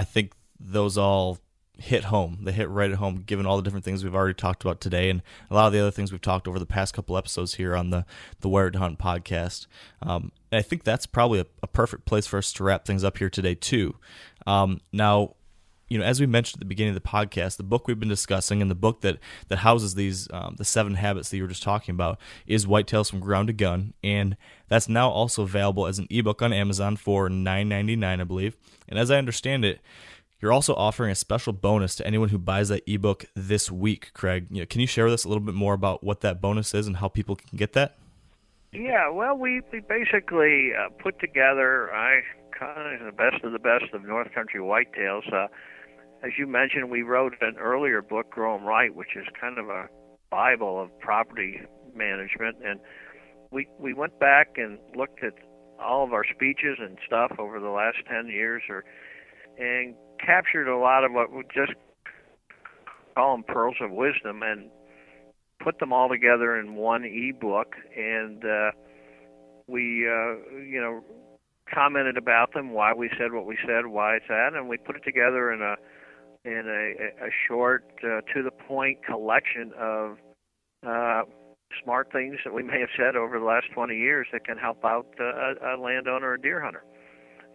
think those all hit home. They hit right at home, given all the different things we've already talked about today and a lot of the other things we've talked over the past couple episodes here on the Wired to Hunt podcast. And I think that's probably a perfect place for us to wrap things up here today, too. Now, as we mentioned at the beginning of the podcast, the book we've been discussing and the book that houses these, the 7 habits that you were just talking about, is Whitetails from Ground to Gun. And that's now also available as an ebook on Amazon for $9.99, I believe. And as I understand it, you're also offering a special bonus to anyone who buys that ebook this week, Craig. Can you share with us a little bit more about what that bonus is and how people can get that? Yeah, well, we basically put together kind of the best of North Country whitetails. As you mentioned, we wrote an earlier book, Grow 'em Right, which is kind of a Bible of property management. And we went back and looked at all of our speeches and stuff over the last 10 years and captured a lot of what we just call them pearls of wisdom and put them all together in one ebook, and we commented about them, why we said what we said, why it's that, and we put it together in a short, to the point collection of smart things that we may have said over the last 20 years that can help out a landowner or deer hunter.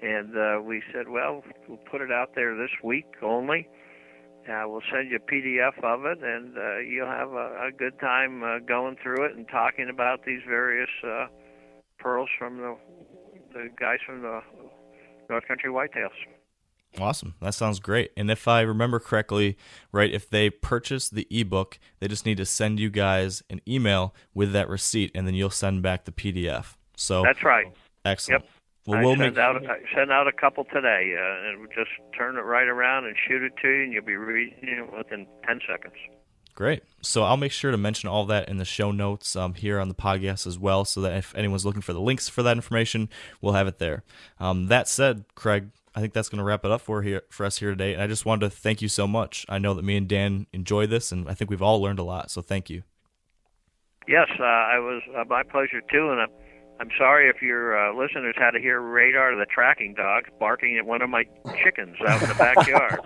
And we said, well, we'll put it out there this week only. We'll send you a PDF of it, and you'll have a good time going through it and talking about these various pearls from the guys from the North Country Whitetails. Awesome. That sounds great. And if I remember correctly, right, if they purchase the ebook, they just need to send you guys an email with that receipt, and then you'll send back the PDF. So that's right. Excellent. Yep. Well, I send out a couple today, and we'll just turn it right around and shoot it to you, and you'll be reading it within 10 seconds. Great. So I'll make sure to mention all that in the show notes here on the podcast as well, so that if anyone's looking for the links for that information, we'll have it there. That said, Craig, I think that's going to wrap it up for us here today, and I just wanted to thank you so much. I know that me and Dan enjoyed this, and I think we've all learned a lot, so thank you. Yes, it was my pleasure, too, and I'm sorry if your listeners had to hear Radar the tracking dog barking at one of my chickens out in the backyard.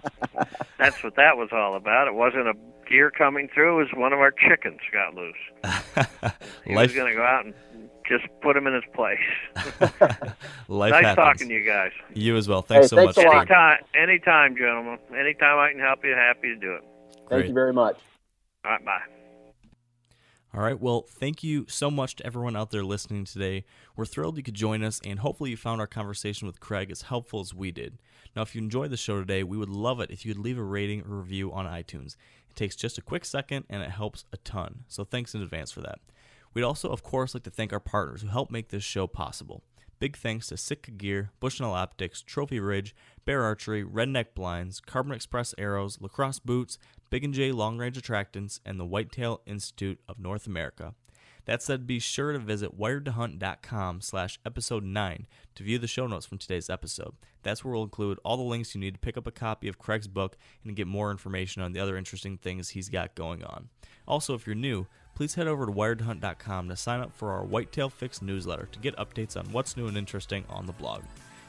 That's what that was all about. It wasn't a deer coming through. It was one of our chickens got loose. He was going to go out and just put him in his place. Life nice happens. Talking to you guys. You as well. Thanks so much. Anytime, gentlemen. Anytime I can help you, happy to do it. Thank you very much. All right, bye. All right, well, thank you so much to everyone out there listening today. We're thrilled you could join us, and hopefully you found our conversation with Craig as helpful as we did. Now, if you enjoyed the show today, we would love it if you'd leave a rating or review on iTunes. It takes just a quick second, and it helps a ton, so thanks in advance for that. We'd also, of course, like to thank our partners who help make this show possible. Big thanks to Sitka Gear, Bushnell Optics, Trophy Ridge, Bear Archery, Redneck Blinds, Carbon Express Arrows, Lacrosse Boots, Big & J Long Range Attractants, and the Whitetail Institute of North America. That said, be sure to visit wiredtohunt.com/episode 9 to view the show notes from today's episode. That's where we'll include all the links you need to pick up a copy of Craig's book and get more information on the other interesting things he's got going on. Also, if you're new, please head over to wiredtohunt.com to sign up for our Whitetail Fix newsletter to get updates on what's new and interesting on the blog.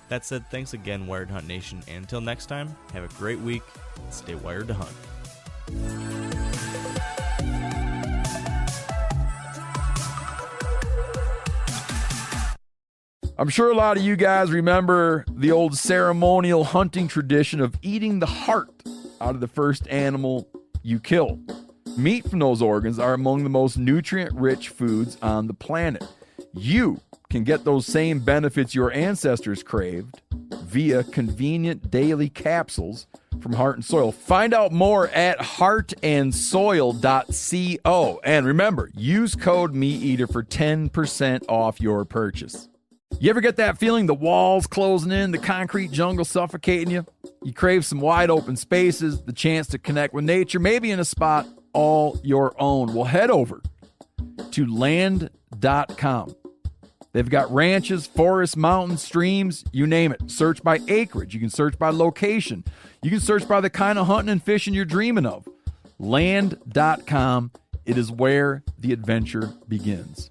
That said, thanks again, Wired Hunt Nation, and until next time, have a great week and stay wired to hunt. I'm sure a lot of you guys remember the old ceremonial hunting tradition of eating the heart out of the first animal you kill. Meat from those organs are among the most nutrient-rich foods on the planet. You can get those same benefits your ancestors craved via convenient daily capsules from Heart and Soil. Find out more at heartandsoil.co. And remember, use code MeatEater for 10% off your purchase. You ever get that feeling the walls closing in, the concrete jungle suffocating you? You crave some wide open spaces, the chance to connect with nature, maybe in a spot all your own. Well, head over to land.com. They've got ranches, forests, mountains, streams, you name it. Search by acreage. You can search by location. You can search by the kind of hunting and fishing you're dreaming of. Land.com. It is where the adventure begins.